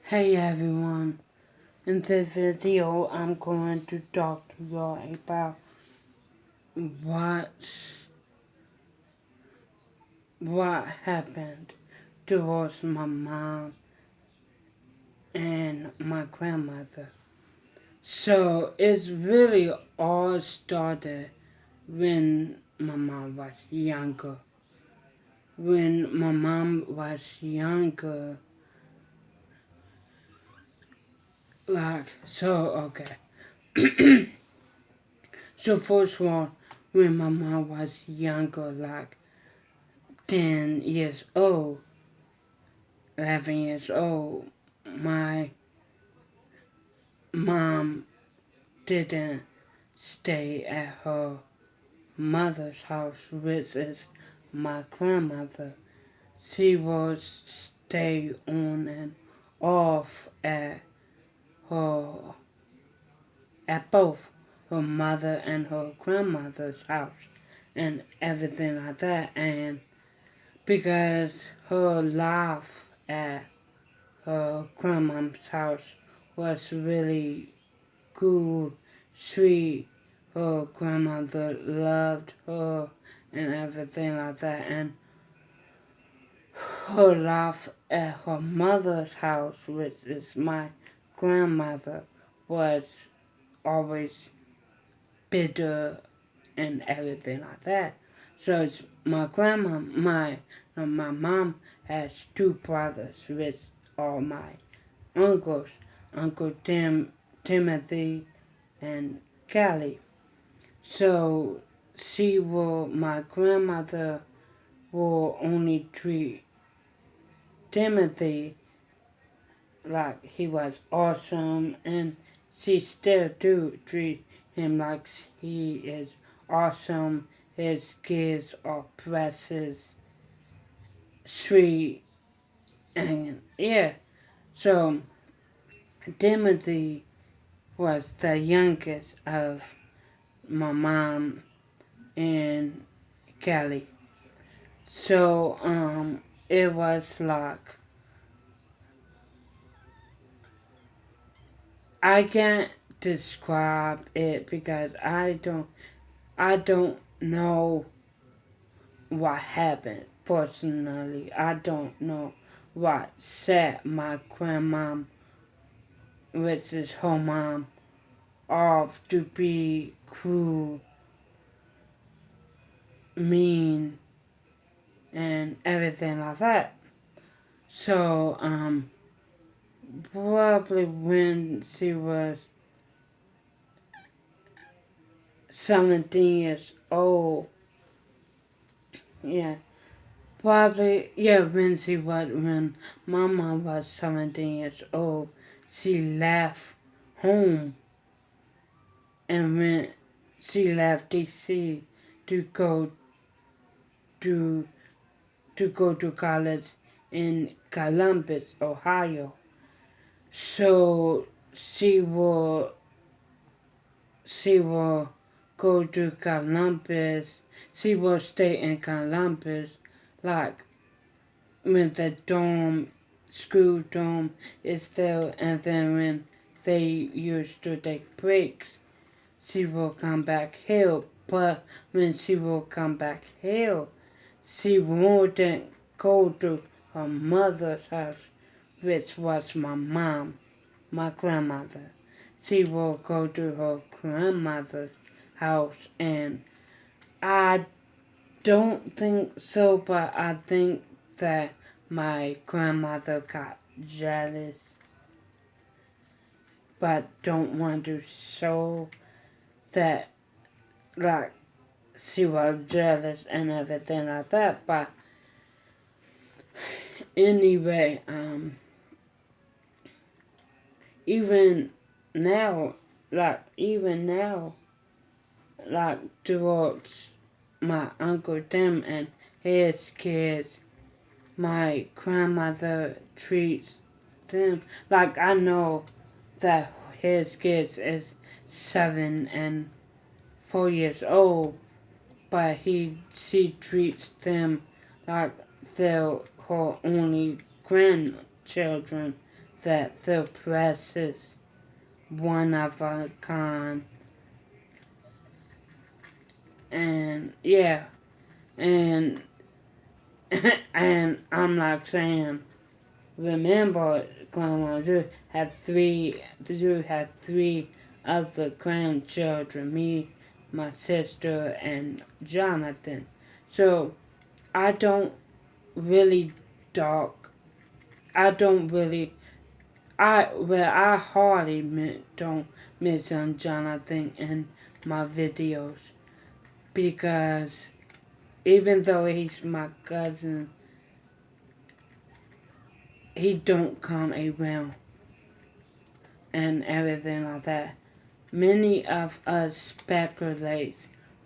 Hey everyone, in this video I'm going to talk to you about what what happened towards my mom and my grandmother. So it's really all started when my mom was younger. When my mom was younger, okay. So first of all, when my mom was younger, 10 years old, 11 years old, my mom didn't stay at her mother's house, which is my grandmother. She would stay on and off her, at both her mother and her grandmother's house and everything like that. And because her life at her grandma's house was really good, sweet. Her grandmother loved her and everything like that. And her life at her mother's house, which is my grandmother, was always bitter and everything like that. So it's my mom has two brothers, which are my uncles, Uncle Timothy and Callie. So my grandmother will only treat Timothy like he was awesome, and she still do treat him like he is awesome. His kids are precious, sweet, and yeah. So Timothy was the youngest of my mom and Kelly. So it was like I can't describe it because I don't know what happened personally. I don't know what set my grandma, which is her mom, off to be cruel, mean, and everything like that. So probably when she was 17 years old, yeah, probably, yeah, when Mama was 17 years old, she left home and when she left DC to go to go to college in Columbus, Ohio. So she will go to Columbus. She will stay in Columbus, like when the school dorm is there, and then when they used to take breaks, she will come back here. But when she will come back here, she wouldn't go to her mother's house, which was my grandmother. She will go to her grandmother's house, and I don't think so, but I think that my grandmother got jealous, but don't want to show that, like, she was jealous and everything like that. But anyway, even now, even now, towards my Uncle Tim and his kids, my grandmother treats them like I know that his kids is 7 and 4 years old, but she treats them like they're her only grandchildren that the precious, one of a kind, and yeah, and and I'm like saying, remember, Grandma, you have three other grandchildren, me, my sister, and Jonathan. So I don't really talk. I don't really. I hardly don't mention Jonathan in my videos because even though he's my cousin, he don't come around and everything like that. Many of us speculate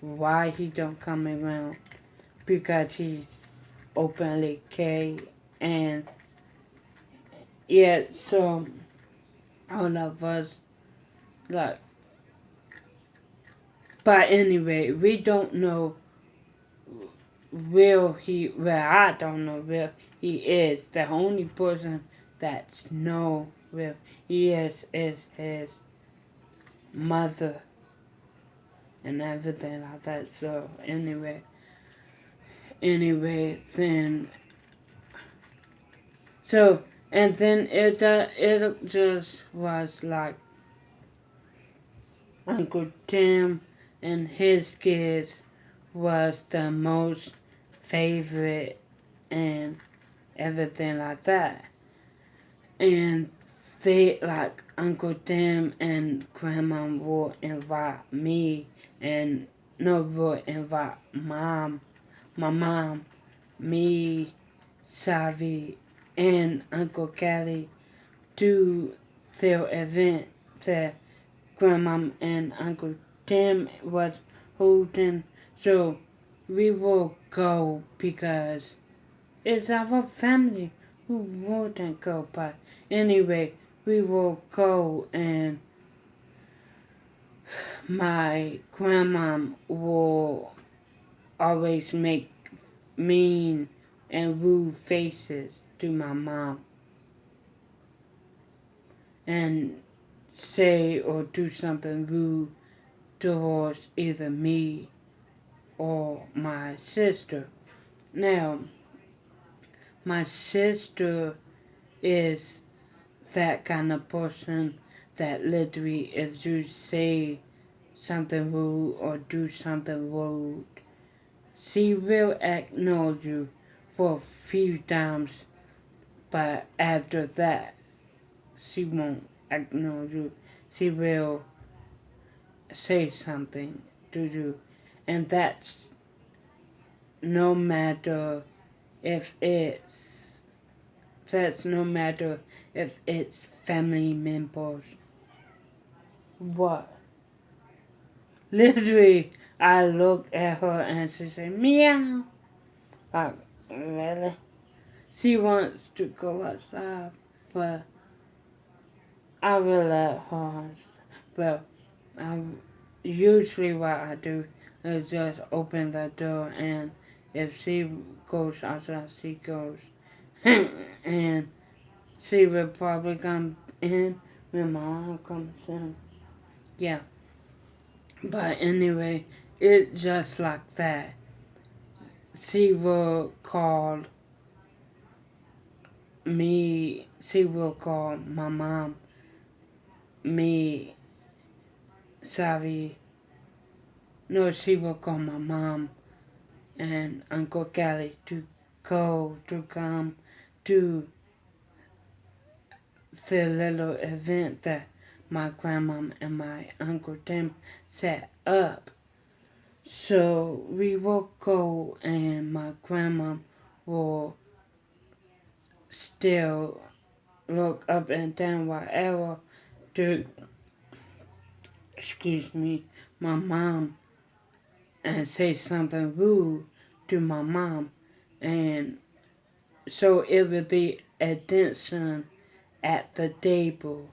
why he don't come around because he's openly gay and yet so all of us like but anyway we don't know where I don't know where he is. The only person that's know where he is his mother and everything like that. So anyway, then so and then it just was like Uncle Tim and his kids was the most favorite and everything like that. And they like Uncle Tim and Grandma will invite me and no will invite my mom, me, Savi, and Uncle Kelly to their event that Grandma and Uncle Tim was holding. So we will go because it's our family who wouldn't go. But anyway, we will go and my grandma will always make mean and rude faces to my mom and say or do something rude towards either me or my sister. Now, my sister is that kind of person that literally if you say something rude or do something rude, she will acknowledge you for a few times, but after that, she won't acknowledge you. She will say something to you, and that's no matter if it's no matter if it's family members. What? Literally, I look at her and she say meow. Like, really? She wants to go outside, but I will let her. But usually what I do is just open the door and if she goes outside, she goes. And she will probably come in when my mom comes in. Yeah. But anyway, it's just like that. She will call she will call my mom, me, Savi. No, she will call my mom and Uncle Kelly to come to the little event that my grandma and my Uncle Tim set up. So we will go and my grandma will still look up and down whatever to, excuse me, my mom and say something rude to my mom. And so it would be attention at the table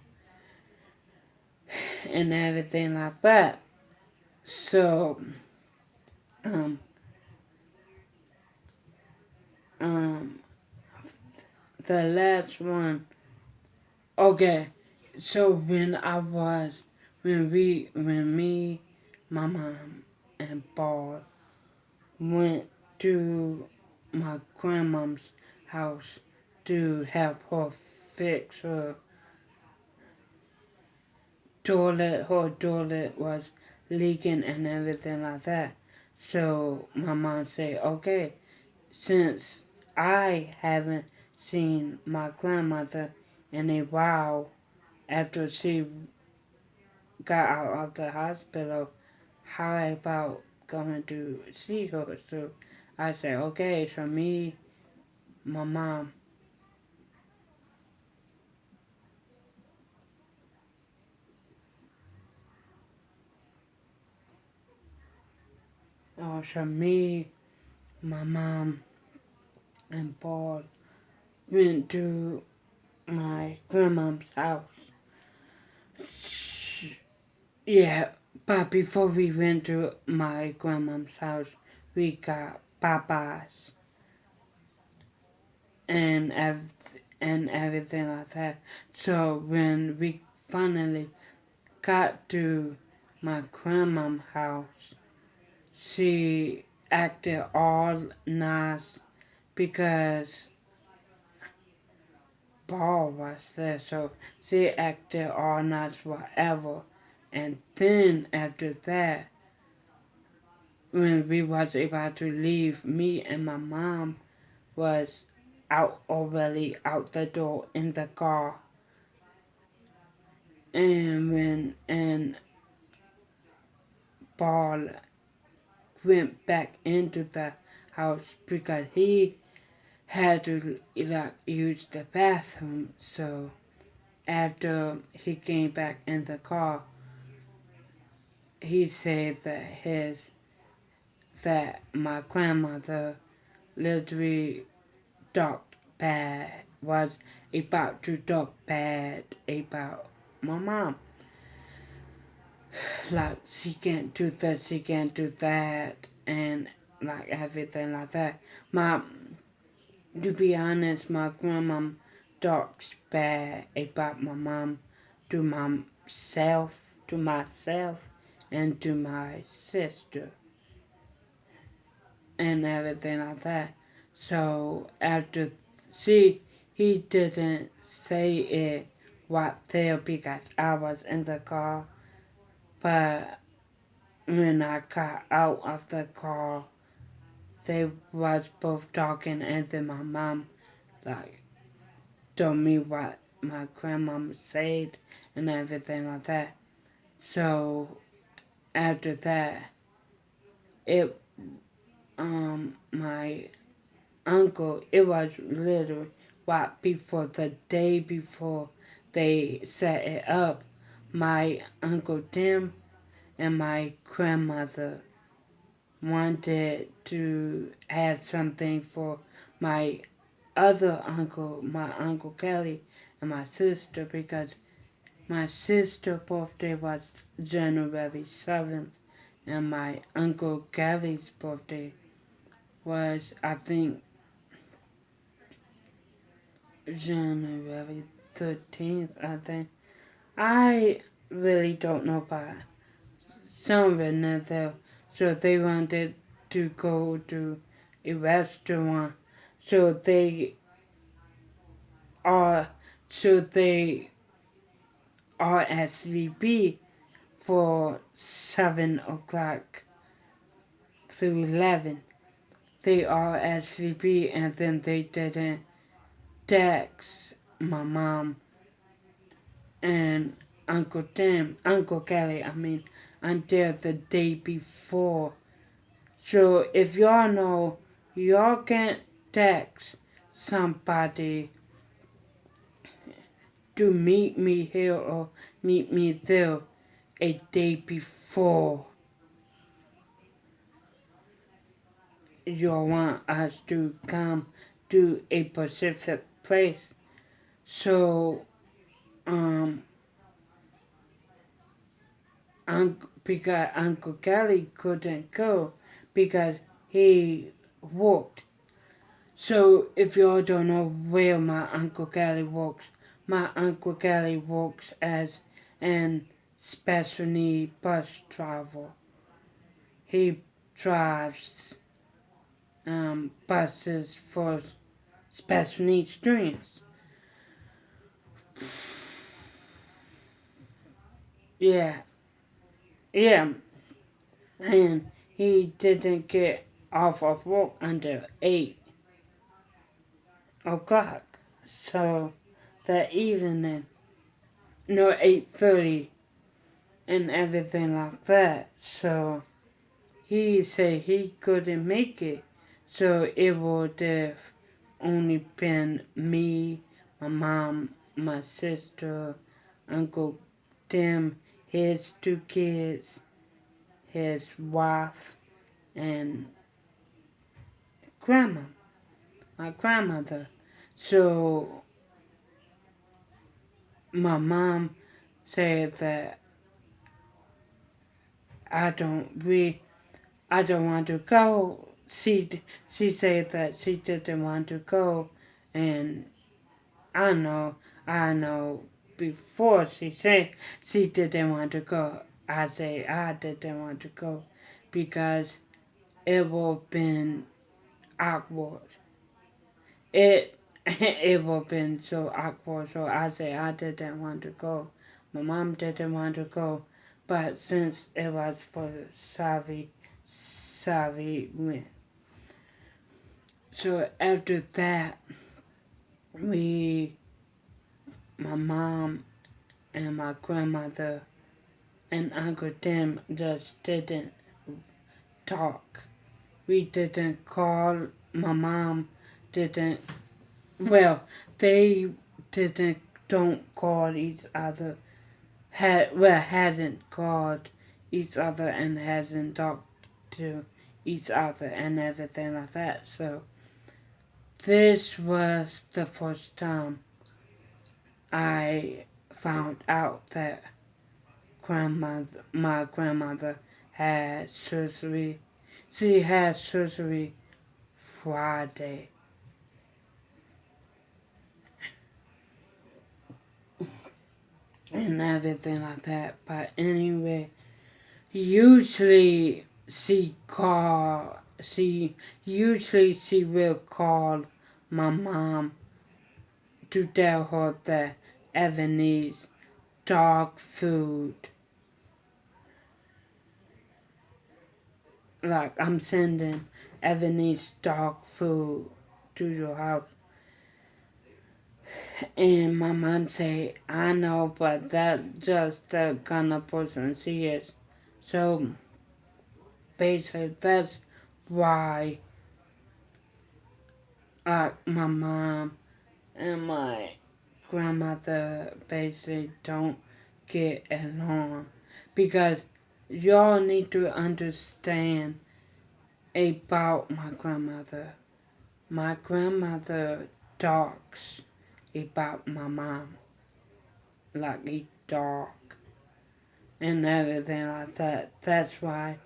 and everything like that. So, um, um, the last one Okay, so when me, my mom, and Paul went to my grandma's house to help her fix her toilet was leaking and everything like that. So my mom said, okay, since I haven't seen my grandmother in a while after she got out of the hospital, how about going to see her? So I said, okay, so me, my mom, so me, my mom, and Paul went to my grandma's house. Yeah, but before we went to my grandma's house, we got Popeyes and and everything like that. So when we finally got to my grandma's house, she acted all nice because Paul was there. So she acted all nice forever. And then after that, when we was about to leave, me and my mom was out already out the door in the car. And Paul went back into the house because he had to use the bathroom. So after he came back in the car, he said that my grandmother literally talked bad, was about to talk bad about my mom. Like she can't do this, she can't do that, and like everything like that. My To be honest, my grandma talks bad about my mom to myself, and to my sister, and everything like that. So after he didn't say it right there because I was in the car, but when I got out of the car, they was both talking, and then my mom like told me what my grandmama said and everything like that. So after that, it my uncle, it was literally what before the day before they set it up. My uncle Tim and my grandmother wanted to have something for my other uncle, my uncle Kelly, and my sister because my sister's birthday was January 7th, and my uncle Kelly's birthday was, I think, January 13th, I think. I really don't know, but somewhere near there. So they wanted to go to a restaurant. So are so they RSVP for 7 o'clock through 11. They RSVP and then they didn't text my mom and Uncle Kelly, until the day before. So if y'all know, y'all can't text somebody to meet me here or meet me there a day before you want us to come to a specific place. So, because Uncle Kelly couldn't go because he worked. So, if y'all don't know where my Uncle Kelly works, My Uncle Gary works as an special needs bus driver. He drives buses for special needs students. Yeah, yeah, and he didn't get off of work until 8 o'clock. So that evening, no, 8:30 and everything like that. So he said he couldn't make it. So it would have only been me, my mom, my sister, Uncle Tim, his 2 kids, his wife, and grandma, my grandmother. So my mom said that I don't we I don't want to go. She said that she didn't want to go, and I know I know before she said she didn't want to go. I say I didn't want to go because it would have been awkward. It would have been so awkward. So I say I didn't want to go. My mom didn't want to go, but since it was for Savvy went. So after that, we, my mom and my grandmother and Uncle Tim just didn't talk. We didn't call. My mom didn't. Well, they didn't don't call each other. Hadn't called each other and hasn't talked to each other and everything like that. So this was the first time I found out that my grandmother had surgery. She had surgery Friday. And everything like that. But anyway, usually she will call my mom to tell her that Evan needs dog food. Like I'm sending Evan needs dog food to your house. And my mom say, I know, but that's just the kind of person she is. So basically that's why my mom and my grandmother basically don't get along. Because y'all need to understand about my grandmother. My grandmother talks about my mom like a dog and everything like that. That's why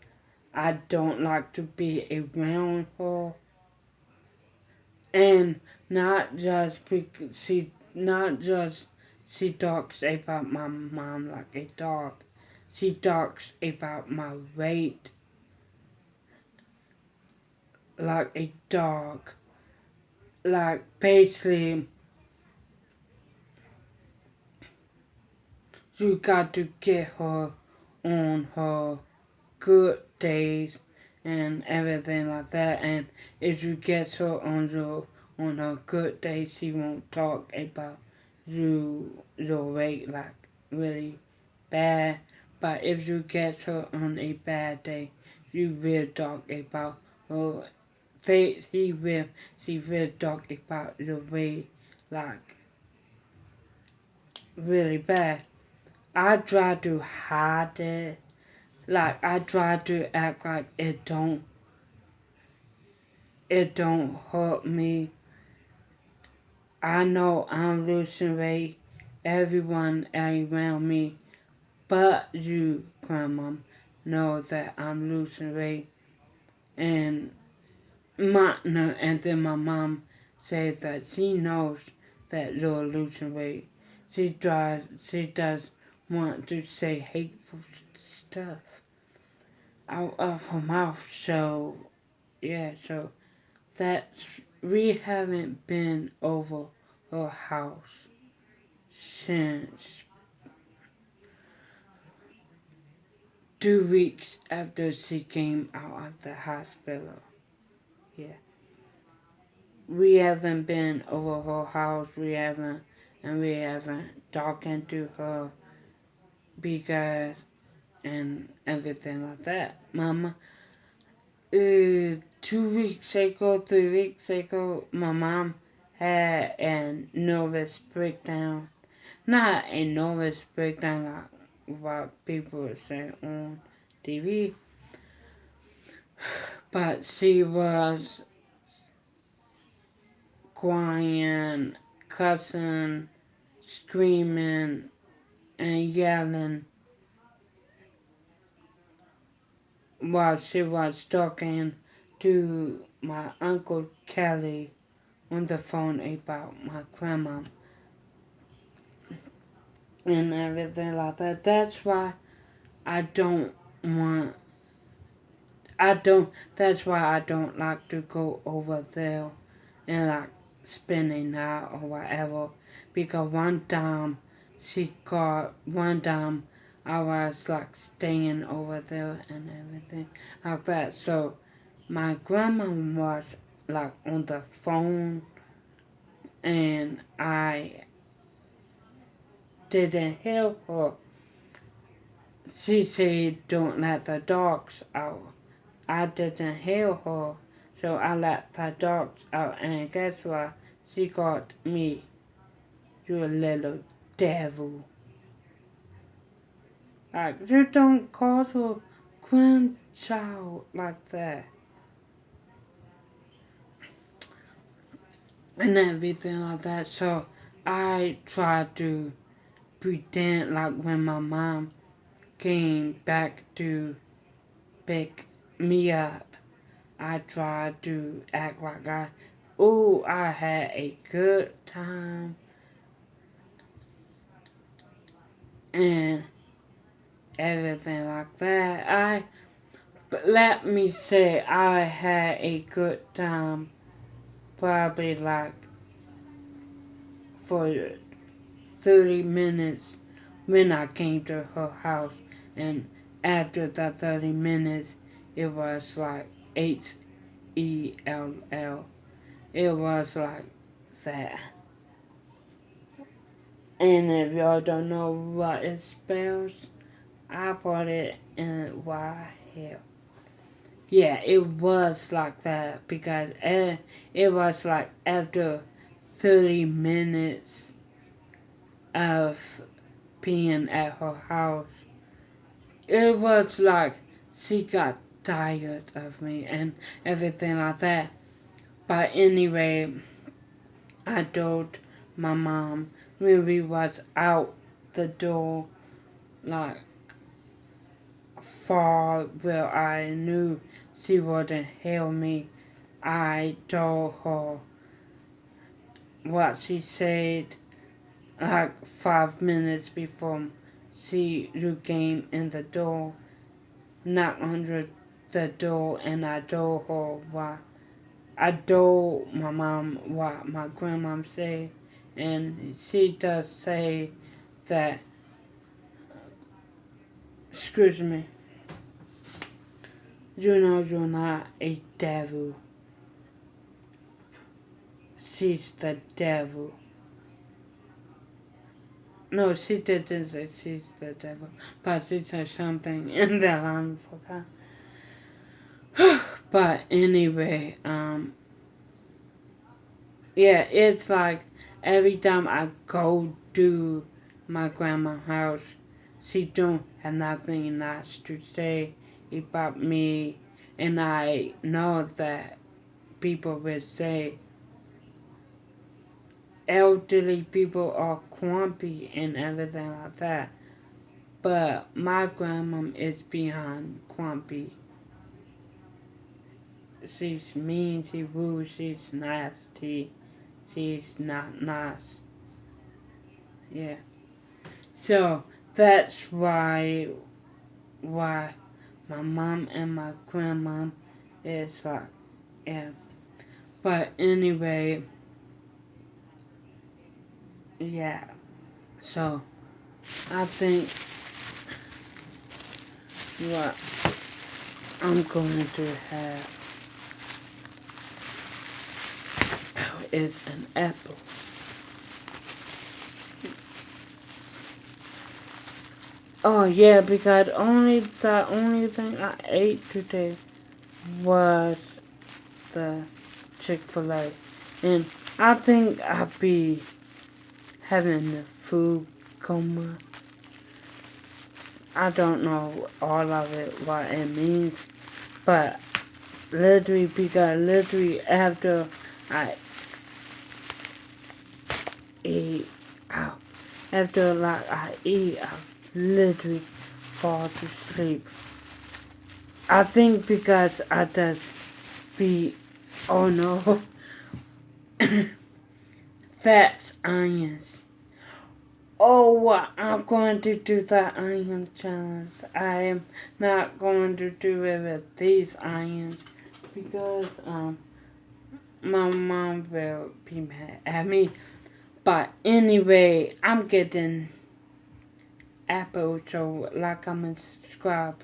I don't like to be around her. And not just because she talks about my mom like a dog. She talks about my weight like a dog. Like basically you got to get her on her good days and everything like that. And if you get her on her good days, she won't talk about your weight like really bad. But if you get her on a bad day, you will talk about her. She will talk about your weight like really bad. I try to hide it. Like I try to act like it don't hurt me. I know I'm losing weight. Everyone around me, but you, grandma, know that I'm losing weight. And and then my mom says that she knows that you're losing weight. She does want to say hateful stuff out of her mouth. So yeah, so that's we haven't been over her house since 2 weeks after she came out of the hospital. Yeah. We haven't been over her house. We haven't talking to her because and everything like that. Mama, 2 weeks ago, 3 weeks ago, my mom had a nervous breakdown. Not a nervous breakdown like what people say on TV, but she was crying, cussing, screaming, and yelling while she was talking to my Uncle Kelly on the phone about my grandma and everything like that. That's why I don't want, I don't, that's why I don't like to go over there and like spend a night or whatever. Because one time I was like staying over there and everything like that. So my grandma was like on the phone and I didn't hear her. She said don't let the dogs out. I didn't hear her. So I let the dogs out and guess what? She got me. You little devil. Like you don't call her grandchild like that. And everything like that. So I tried to pretend like when my mom came back to pick me up, I tried to act like I had a good time and everything like that. But let me say I had a good time probably like for 30 minutes when I came to her house, and after that 30 minutes it was like HELL. It was like that. And if y'all don't know what it spells, I put it in Y here. Yeah, it was like that because it was like after 30 minutes of being at her house, it was like she got tired of me and everything like that. But anyway, I told my mom when we was out the door, like far where I knew she wouldn't hear me, I told her what she said like 5 minutes before she came in the door, knocked on the door, and I told her what I told my mom what my grandmom said, and she does say that, excuse me, you know you're not a devil. She's the devil. No, she didn't say she's the devil, but she said something in the line for God. But anyway, yeah, it's like every time I go to my grandma's house, she don't have nothing nice to say about me, and I know that people will say elderly people are grumpy and everything like that. But my grandma is beyond grumpy. She's mean, she's rude, she's nasty, she's not nice. Yeah. So that's why my mom and my grandma is like, yeah. But anyway, yeah. So I think what I'm going to have is an apple. Oh yeah, because the only thing I ate today was the Chick-fil-A. And I think I'll be having the food coma. I don't know all of it, what it means, but literally after I eat, I, after like I eat, I literally fall to sleep. I think because I just be, oh no, fats, onions. Oh, what I'm going to do the onion challenge. I am not going to do it with these onions because my mom will be mad at me. But anyway, I'm getting apple, so like, comment, subscribe.